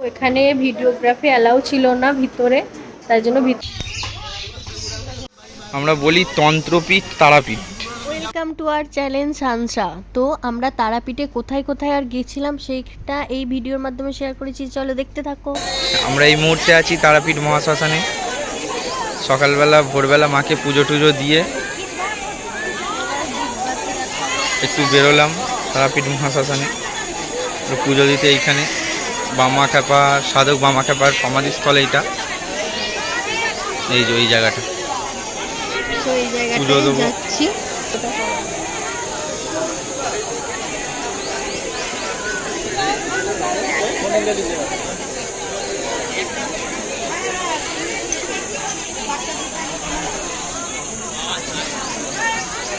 এখানে videography allow ছিল না ভিতরে, তাই জন্য আমরা বলি তন্ত্রপীঠ Tarapith. Welcome to our channel Sansa. তো আমরা তারাপীঠে কোথায় কোথায় আর গেছিলাম সেইটা এই ভিডিওর মাধ্যমে শেয়ার করেছি, চলো দেখতে থাকো। আমরা এই মুহূর্তে আছি তারাপীঠ মহাশ্মশানে। সকালবেলা ভোরবেলা মাকে পুজো টুজো দিয়ে একটু বেরোলাম তারাপীঠ মহাশ্মশানে পুজো দিতে। এইখানে বামা খ্যাপা, সাধক বামা খ্যাপার সমাধিস্থল এইটা, এই যে ওই জায়গাটা পুজো দেবো। যাচ্ছি।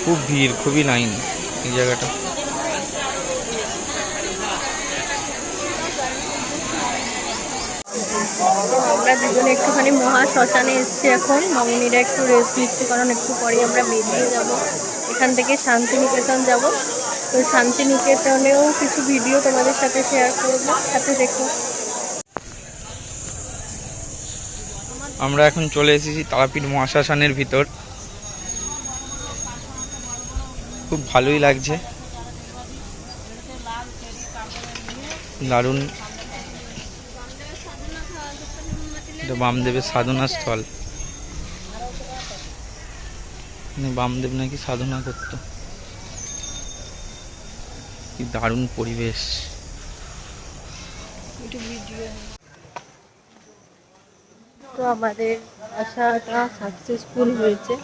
খুব ভিড়, খুবই লাইন এই জায়গাটা। আমরা দুজনে একটুখানি মহা শ্মশানে এসেছি এখন। মামুনিরা একটু রেস্ট নিচ্ছে, কারণ একটু পরেই আমরা বেরিয়ে যাব এখান থেকে শান্তিনিকেতন যাব। তো শান্তিনিকেতনেও কিছু ভিডিও তোমাদের সাথে শেয়ার করবো, সাথে দেখো। আমরা এখন চলে এসেছি তারাপীঠ মহাশ্মশানের ভিতর। খুব ভালোই লাগছে, দারুণ। এটা বামদেবের সাধনা স্থল। বামদেব নাকি সাধনা করত। কি দারুণ পরিবেশ। তো আমাদের আশাটা সাকসেসফুল হয়েছে,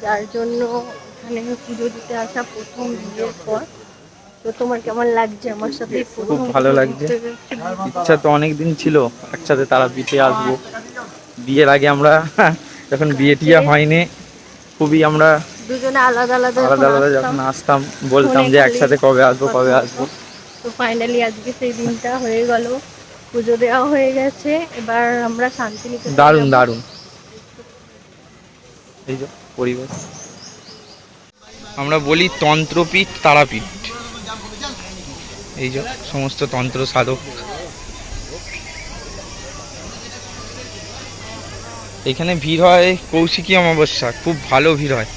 যার জন্য এখানে পুজো দিতে আসা প্রথম বিয়ের পর। তো তোমার কেমন লাগছে আমার সাথে? খুব ভালো লাগছে। ইচ্ছা তো অনেক দিন ছিল একসাথে তারাপীঠে আসবো। বিয়ের আগে আমরা যখন বিয়ে টিয়া হয়নি, খুবই আমরা দুজনে আলাদা আলাদা যখন আসতাম বলতাম যে একসাথে কবে আসবো কবে আসবো। তো ফাইনালি আজকে সেই দিনটা হয়ে গেল, পুজো দেওয়া হয়ে গেছে। এবার আমরা শান্তিনিকেতন। দারুণ দারুণ এই যে পরিবেশ। আমরা বলি তন্ত্রপীঠ তারাপীঠ। এই যে সমস্ত তন্ত্র সাধক এখানে ভিড় হয়। কৌশিকী অমাবস্যা খুব ভালো ভিড় হয়।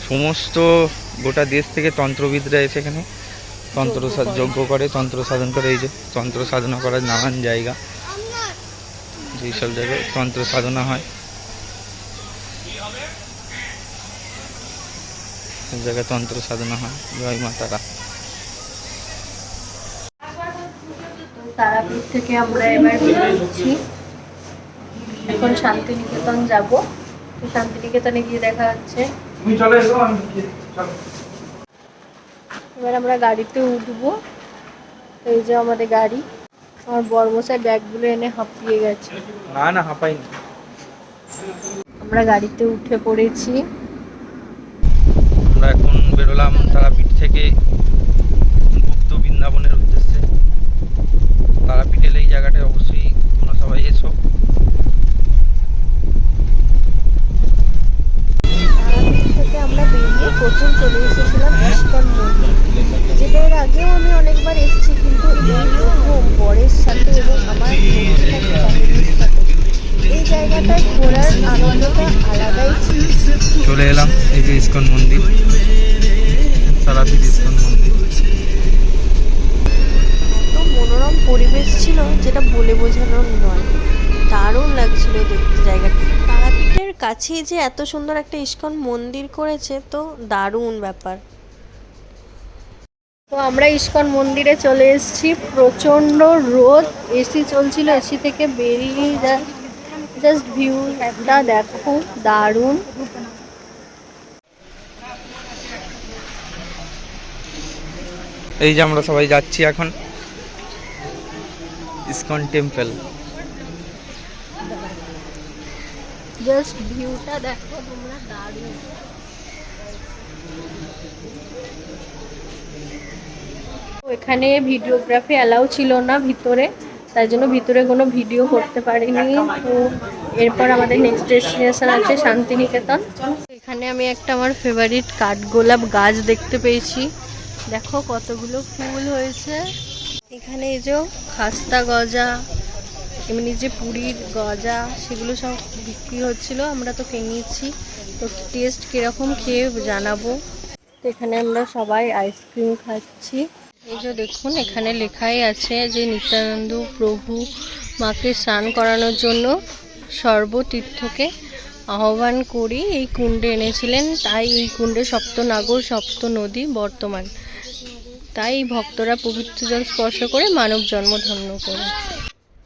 সমস্ত গোটা দেশ থেকে তন্ত্রবিদরা এসে এখানে তন্ত্র যজ্ঞ করে, তন্ত্র সাধন করে। এই যে তন্ত্র সাধনা করার নানান জায়গা, যেই সব জায়গায় তন্ত্র সাধনা হয় সব জায়গায় তন্ত্র সাধনা হয়। জয় মা তারা। তারাপীঠ থেকে আমরা এবার বেরোচ্ছি, এখন শান্তিনিকেতন যাব। তো শান্তিনিকেতনে গিয়ে দেখা হচ্ছে। এবার আমরা গাড়িতে উঠবো। এই যে আমাদের গাড়ি। আমার বড়মশাই ব্যাগগুলো এনে হাঁপিয়ে গেছে। না হাঁপাইনি। আমরা গাড়িতে উঠে পড়েছি। আমরা এখন বেরোলাম তারাপীঠ থেকে গুপ্ত বৃন্দাবনের উদ্দেশ্যে। তারাপীঠ এলে এই জায়গাটায় অবশ্যই তোমরা সবাই এসো। থেকে আমরা বেরিয়ে প্রথম চলে এসেছিলাম ইস্কন মন্দির, যেটা এর আগেও আমি অনেকবার এসেছি, কিন্তু এই প্রথম বরের সাথে এবং আমার এই জায়গাটায় ঘোরার আনন্দটা আলাদাই ছিল। চলে এলাম এই যে ইস্কন মন্দির, তারাপীঠ ইস্কন মন্দির। এত মনোরম পরিবেশ ছিল যেটা বলে বোঝানোর নয়, দারুণ লাগছিল দেখতে জায়গাটা। তারাপীঠের কাছেই যে এত সুন্দর একটা ইস্কন মন্দির করেছে, তো দারুণ ব্যাপার। তো আমরা ইস্কন মন্দিরে চলে এসেছি। প্রচন্ড রোদ, এসি চলছিল, এসি থেকে বেরিয়ে জাস্ট ভিউটা দেখো, দারুণ। এই যে আমরা সবাই যাচ্ছি এখন ইস্কন টেম্পল। জাস্ট ভিউটা দেখো তোমরা, দারুণ। এখানে ভিডিওগ্রাফি অ্যালাউ ছিল না ভিতরে, তাই জন্য ভিতরে কোনো ভিডিও করতে পারিনি। তো এরপর আমাদের নেক্সট ডেস্টিনেশন আছে শান্তিনিকেতন। এখানে আমি একটা আমার ফেভারিট কাঠগোলাপ গাছ দেখতে পেয়েছি, দেখো কতগুলো ফুল হয়েছে। এখানে এই যে খাস্তা গজা, এমনি যে পুরীর গজা সেগুলো সব বিক্রি হচ্ছিল, আমরা তো কিনেছি। তো টেস্ট কীরকম খেয়ে জানাবো। তো এখানে আমরা সবাই আইসক্রিম খাচ্ছি। এই যে দেখুন এখানে লেখাই আছে যে নিত্যানন্দ প্রভু মাকে স্নান করানোর জন্য সর্বতীর্থকে আহ্বান করি এই কুণ্ডে এনেছিলেন, তাই এই কুণ্ডে সপ্তনাগর সপ্ত নদী বর্তমান, তাই ভক্তরা পবিত্র জল স্পর্শ করে মানব জন্ম ধন্য করে।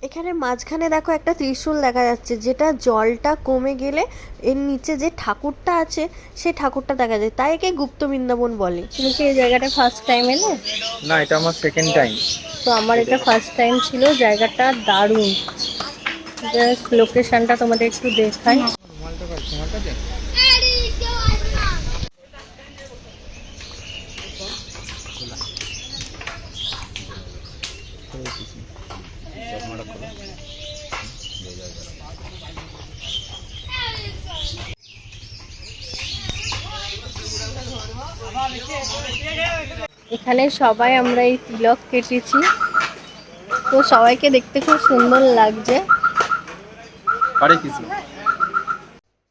এখানে মাঝখানে দেখো একটা ত্রিশূল দেখা যাচ্ছে, যেটা জলটা কমে গেলে এর নিচে যে ঠাকুরটা আছে সেই ঠাকুরটা দেখা যায়, তাই একে গুপ্ত বৃন্দাবন বলে। তুমি কি এই জায়গাটা ফার্স্ট টাইম এলে? না, এটা আমার সেকেন্ড টাইম। তো আমার এটা ফার্স্ট টাইম ছিল। জায়গাটা দারুণ, জাস্ট লোকেশনটা তোমাদের একটু দেখাই। এখানে সবাই আমরা এই তিলক কেটেছি, তো সবাইকে দেখতে খুব সুন্দর লাগছে।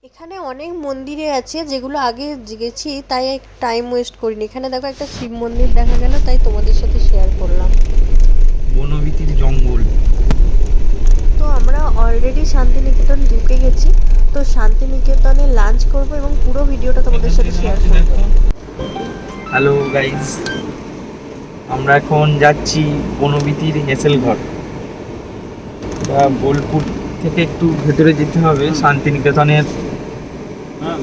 এখানে অনেক মন্দিরে আছে যেগুলো আগে গেছি, তাই টাইম ওয়েস্ট করিনি। এখানে দেখো একটা শিব মন্দির দেখা গেল, তাই তোমাদের সাথে শেয়ার করলাম। বনভীতির জঙ্গল। তো আমরা অলরেডি শান্তিনিকেতন ঢুকে গেছি। তো শান্তিনিকেতনে লাঞ্চ করব এবং পুরো ভিডিওটা তোমাদের সাথে শেয়ার করব। হ্যালো গাইস, আমরা এখন যাচ্ছি বনভীতির হেসেল ঘর। বোলপুর থেকে একটু ভেতরে যেতে হবে, শান্তিনিকেতনের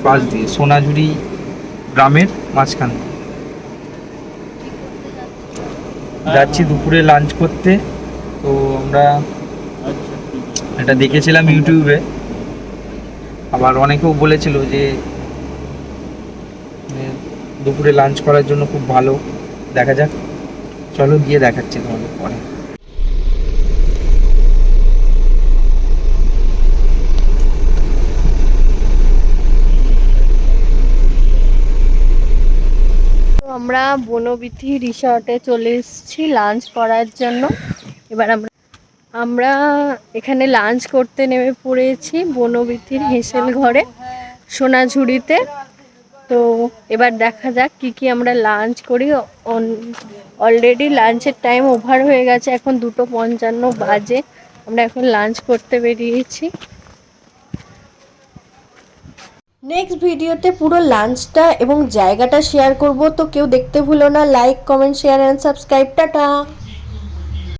পাশ দিয়ে, সোনাঝুরি গ্রামের মাঝখান দিয়ে যাচ্ছি দুপুরে লাঞ্চ করতে। তো আমরা এটা দেখেছিলাম ইউটিউবে, আবার অনেকেও বলেছিল যে দুপুরে লাঞ্চ করার জন্য খুব ভালো। দেখা যাক, চলো গিয়ে দেখাচ্ছি তোমাদের পরে। তো আমরা বনবিথি রিসর্টে চলে এসেছি লাঞ্চ করার জন্য। এবার আমরা এখানে লাঞ্চ করতে নেমে পড়েছি বনবিথির হেসেল ঘরে সোনাঝুরিতে। তো এবার দেখা যাক কি কি আমরা লাঞ্চ করি। অলরেডি লাঞ্চের টাইম ওভার হয়ে গেছে, এখন 2:55 বাজে। আমরা এখন লাঞ্চ করতে বেরিয়েছি। নেক্সট ভিডিওতে পুরো লাঞ্চটা এবং জায়গাটা শেয়ার করব। তো কেউ দেখতে ভুলো না। Like, comment, share and subscribe. Tata.